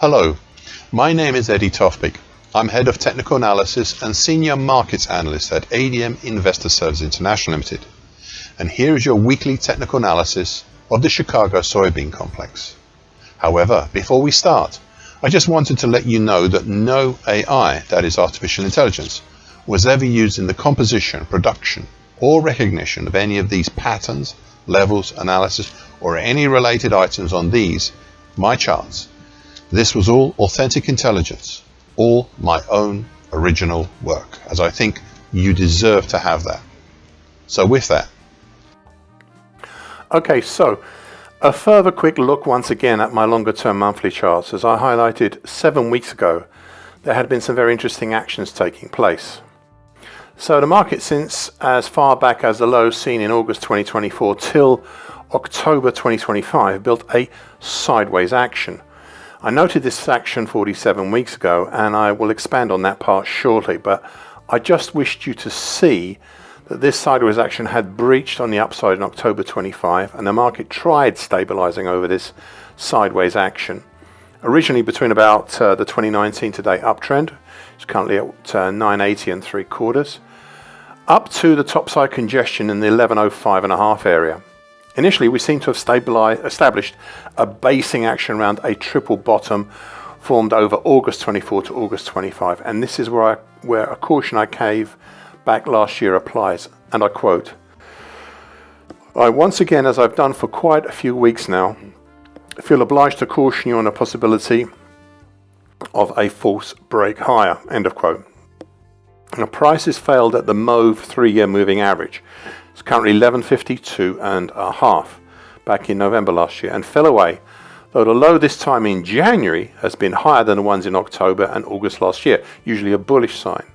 Hello, my name is Eddie Tofpik. I'm Head of Technical Analysis and Senior Markets Analyst at ADM Investor Services International Limited. And here is your weekly technical analysis of the Chicago soybean complex. However, before we start, I just wanted to let you know that no AI, that is artificial intelligence, was ever used in the composition, production, or recognition of any of these patterns, levels, analysis, or any related items on these, my charts. This was all authentic intelligence, all my own original work, as I think you deserve to have that. So with that. Okay, so a further quick look once again at my longer term monthly charts. As I highlighted 7 weeks ago, there had been some very interesting actions taking place. So the market, since as far back as the low seen in August 2024 till October 2025, built a sideways action. I noted this action 47 weeks ago, and I will expand on that part shortly, but I just wished you to see that this sideways action had breached on the upside in October 25, and the market tried stabilizing over this sideways action. Originally between about the 2019 to date uptrend, it's currently at 980 and 3/4, up to the topside congestion in the 1105.5 area. Initially, we seem to have established a basing action around a triple bottom formed over August 24 to August 25, and this is where a caution I gave back last year applies, and I quote, "I once again, as I've done for quite a few weeks now, feel obliged to caution you on the possibility of a false break higher," end of quote. Now, prices failed at the mauve 3-year moving average. It's currently 1152.5 back in November last year, and fell away, though the low this time in January has been higher than the ones in October and August last year, usually a bullish sign.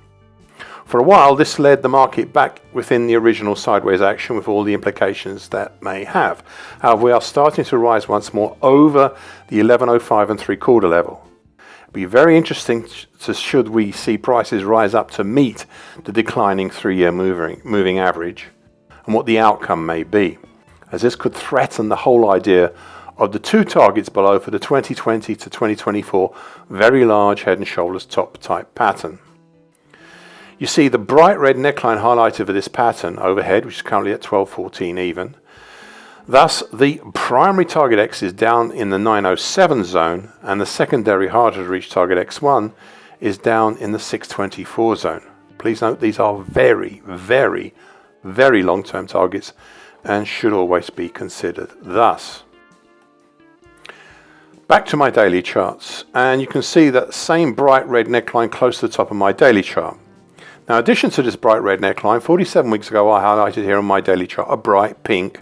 For a while, this led the market back within the original sideways action with all the implications that may have. However, we are starting to rise once more over the 1105 and 3/4 level. It'll be very interesting should we see prices rise up to meet the declining 3-year moving average, and what the outcome may be, as this could threaten the whole idea of the two targets below for the 2020 to 2024 very large head and shoulders top type pattern. You see the bright red neckline highlighted for this pattern overhead, which is currently at 1214 even. Thus, the primary target X is down in the 907 zone, and the secondary harder to reach target X1 is down in the 624 zone. Please note these are very, very, very long-term targets and should always be considered thus. Back to my daily charts, and you can see that same bright red neckline close to the top of my daily chart. Now, in addition to this bright red neckline, 47 weeks ago I highlighted here on my daily chart a bright pink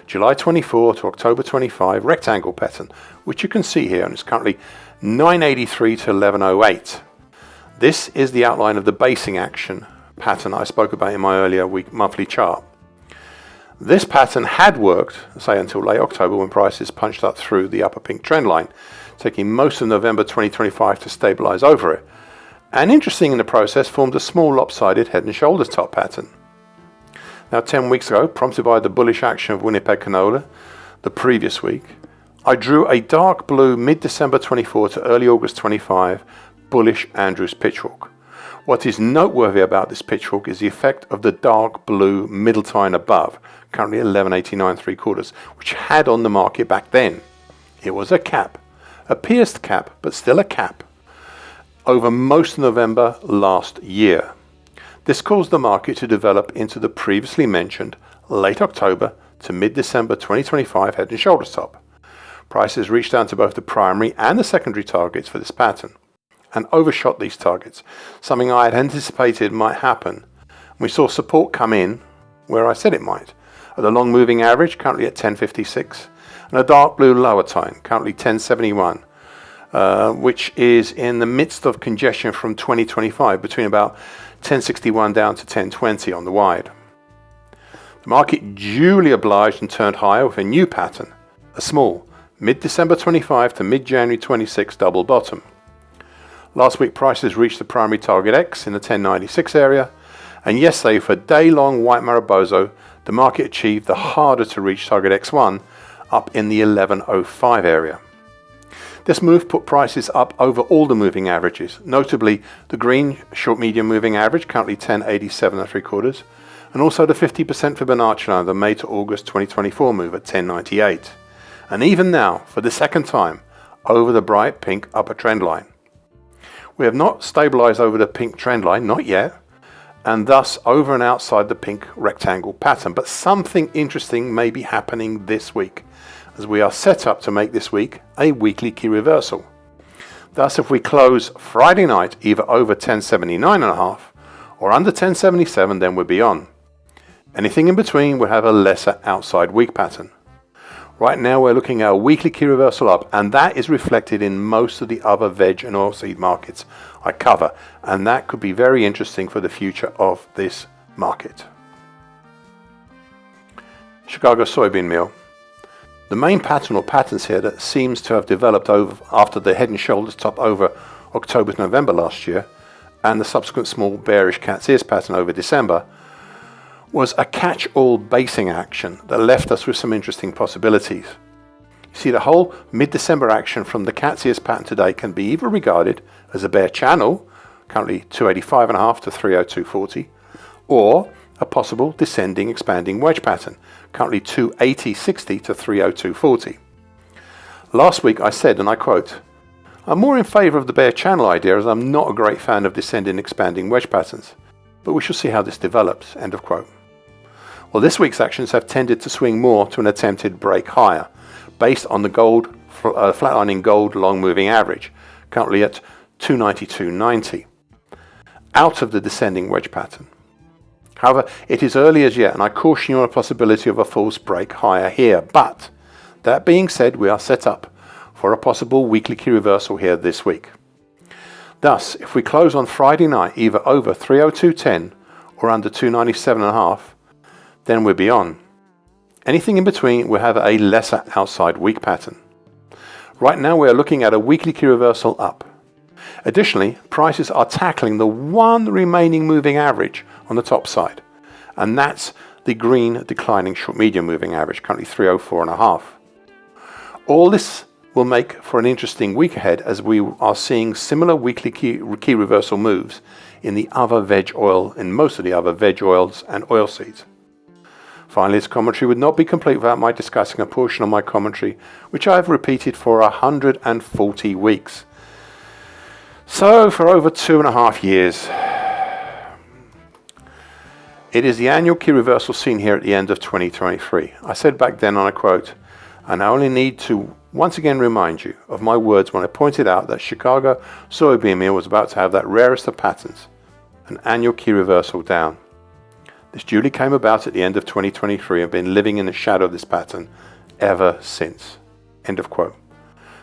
July 24 to October 25 rectangle pattern, which you can see here, and it's currently 983 to 1108. This is the outline of the basing action pattern I spoke about in my earlier monthly chart. This pattern had worked, say, until late October when prices punched up through the upper pink trend line, taking most of November 2025 to stabilize over it, and interesting in the process formed a small lopsided head and shoulders top pattern. Now, 10 weeks ago, prompted by the bullish action of Winnipeg canola the previous week, I drew a dark blue mid-December 24 to early August 25 bullish Andrews pitchfork. What is noteworthy about this pitchfork is the effect of the dark blue middle tine above, currently 1189 3/4, which had on the market back then. It was a cap, a pierced cap, but still a cap, over most of November last year. This caused the market to develop into the previously mentioned late October to mid-December 2025 head and shoulders top. Prices reached down to both the primary and the secondary targets for this pattern and overshot these targets, something I had anticipated might happen. We saw support come in where I said it might, at the long moving average currently at 1056 and a dark blue lower tine currently 1071, which is in the midst of congestion from 2025 between about 1061 down to 1020 on the wide. The market duly obliged and turned higher with a new pattern, a small mid-December 25 to mid-January 26 double bottom. Last week prices reached the primary target X in the 1096 area, and yesterday for day-long white Mariboso, the market achieved the harder to reach target X1 up in the 1105 area. This move put prices up over all the moving averages, notably the green short medium moving average, currently 10.87 3/4, and also the 50% Fibonacci line, the May to August 2024 move at 10.98. And even now, for the second time, over the bright pink upper trend line. We have not stabilized over the pink trend line, not yet, and thus over and outside the pink rectangle pattern. But something interesting may be happening this week, as we are set up to make this week a weekly key reversal. Thus, if we close Friday night either over 1079.5 or under 1077, then we're beyond. Anything in between will have a lesser outside week pattern. Right now we're looking at a weekly key reversal up, and that is reflected in most of the other veg and oilseed markets I cover, and that could be very interesting for the future of this market. Chicago soybean meal. The main pattern or patterns here that seems to have developed after the head and shoulders top over October to November last year, and the subsequent small bearish cat's ears pattern over December, was a catch-all basing action that left us with some interesting possibilities. You see, the whole mid-December action from the cat's ears pattern today can be either regarded as a bear channel, currently 285.5 to 302.40, or a possible descending expanding wedge pattern, currently 280.60 to 302.40. Last week I said, and I quote, "I'm more in favour of the bear channel idea, as I'm not a great fan of descending expanding wedge patterns, but we shall see how this develops," end of quote. Well, this week's actions have tended to swing more to an attempted break higher, based on the flatlining gold long moving average, currently at 292.90, out of the descending wedge pattern. However, it is early as yet, and I caution you on the possibility of a false break higher here. But that being said, we are set up for a possible weekly key reversal here this week. Thus, if we close on Friday night either over 302.10 or under 297.5, then we're beyond. Anything in between will have a lesser outside week pattern. Right now we are looking at a weekly key reversal up. Additionally, prices are tackling the one remaining moving average on the top side, and that's the green declining short medium moving average, currently 304.5. All this will make for an interesting week ahead, as we are seeing similar weekly key reversal moves in the other veg oil, in most of the other veg oils and oilseeds. Finally, this commentary would not be complete without my discussing a portion of my commentary which I have repeated for 140 weeks. So, for over 2.5 years. It is the annual key reversal seen here at the end of 2023. I said back then, and I quote, "And I only need to once again remind you of my words when I pointed out that Chicago soybean meal was about to have that rarest of patterns, an annual key reversal down. This duly came about at the end of 2023 and been living in the shadow of this pattern ever since." End of quote.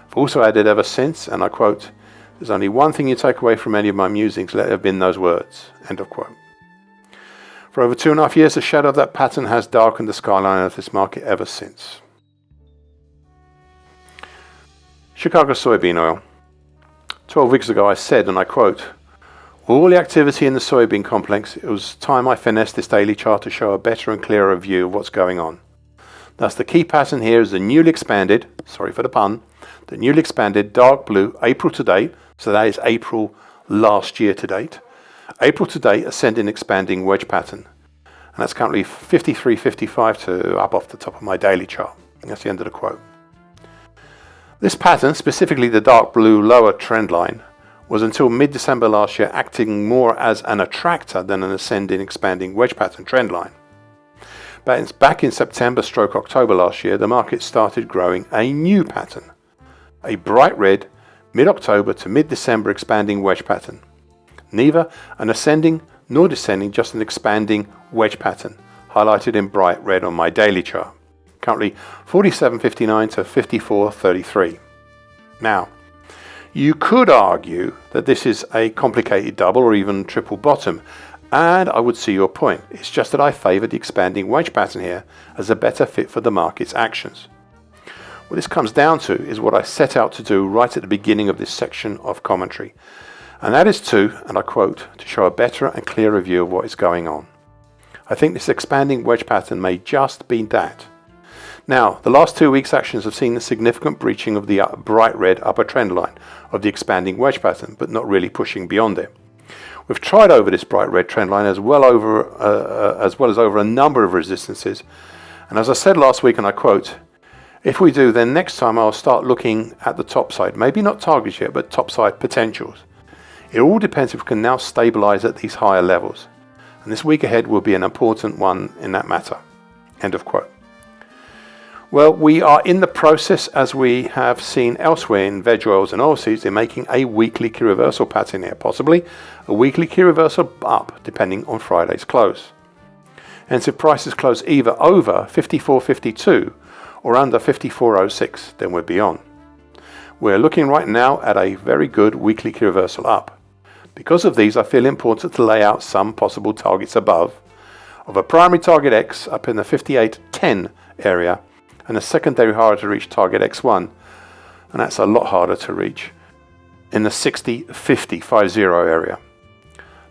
I've also added ever since, and I quote, "There's only one thing you take away from any of my musings, let it have been those words." End of quote. For over 2.5 years, the shadow of that pattern has darkened the skyline of this market ever since. Chicago soybean oil. 12 weeks ago I said, and I quote, "All the activity in the soybean complex, it was time I finessed this daily chart to show a better and clearer view of what's going on. Thus the key pattern here is the newly expanded, sorry for the pun, the newly expanded dark blue April to date, so that is April last year to date, April to date ascending expanding wedge pattern. And that's currently 53.55 to up off the top of my daily chart." And that's the end of the quote. This pattern, specifically the dark blue lower trend line, was until mid-December last year acting more as an attractor than an ascending expanding wedge pattern trend line. But back in September/October last year, the market started growing a new pattern, a bright red mid-October to mid-December expanding wedge pattern. Neither an ascending nor descending, just an expanding wedge pattern, highlighted in bright red on my daily chart, currently 47.59 to 54.33. Now, you could argue that this is a complicated double or even triple bottom, and I would see your point. It's just that I favour the expanding wedge pattern here as a better fit for the market's actions. What this comes down to is what I set out to do right at the beginning of this section of commentary, and that is to, and I quote, "to show a better and clearer view of what is going on." I think this expanding wedge pattern may just be that. Now, the last 2 weeks' actions have seen a significant breaching of the bright red upper trend line of the expanding wedge pattern, but not really pushing beyond it. We've tried over this bright red trend line as well as over a number of resistances, and as I said last week, and I quote, "If we do, then next time I'll start looking at the top side, maybe not targets yet, but top side potentials. It all depends if we can now stabilize at these higher levels, and this week ahead will be an important one in that matter." End of quote. Well, we are in the process, as we have seen elsewhere in veg oils and oilseeds, in making a weekly key reversal pattern here, possibly a weekly key reversal up, depending on Friday's close. Hence, if prices close either over 54.52 or under 54.06, then we're beyond. We're looking right now at a very good weekly key reversal up. Because of these, I feel important to lay out some possible targets above, of a primary target X up in the 58.10 area, and a secondary harder to reach target X1, and that's a lot harder to reach, in the 60.50 area.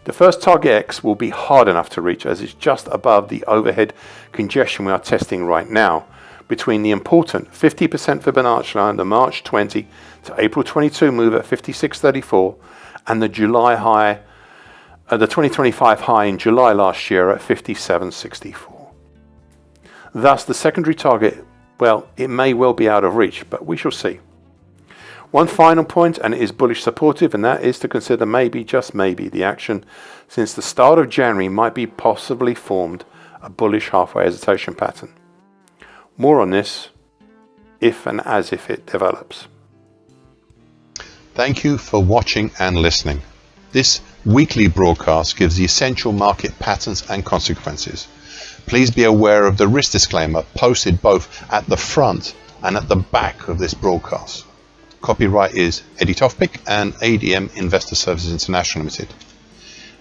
The first target X will be hard enough to reach, as it's just above the overhead congestion we are testing right now, between the important 50% Fibonacci line, the March 20 to April 22 move at 56.34, and the July high, the 2025 high in July last year at 57.64. Thus, the secondary target, well, it may well be out of reach, but we shall see. One final point, and it is bullish supportive, and that is to consider maybe, just maybe, the action since the start of January might be possibly formed a bullish halfway hesitation pattern. More on this if and as if it develops. Thank you for watching and listening. This weekly broadcast gives the essential market patterns and consequences. Please be aware of the risk disclaimer posted both at the front and at the back of this broadcast. Copyright is Eddie Tofpik and ADM Investor Services International Limited.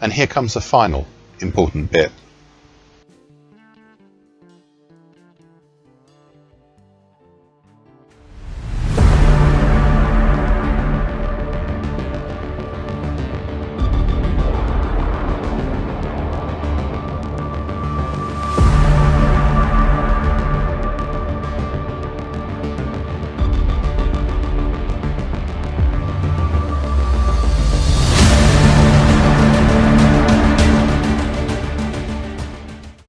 And here comes the final important bit.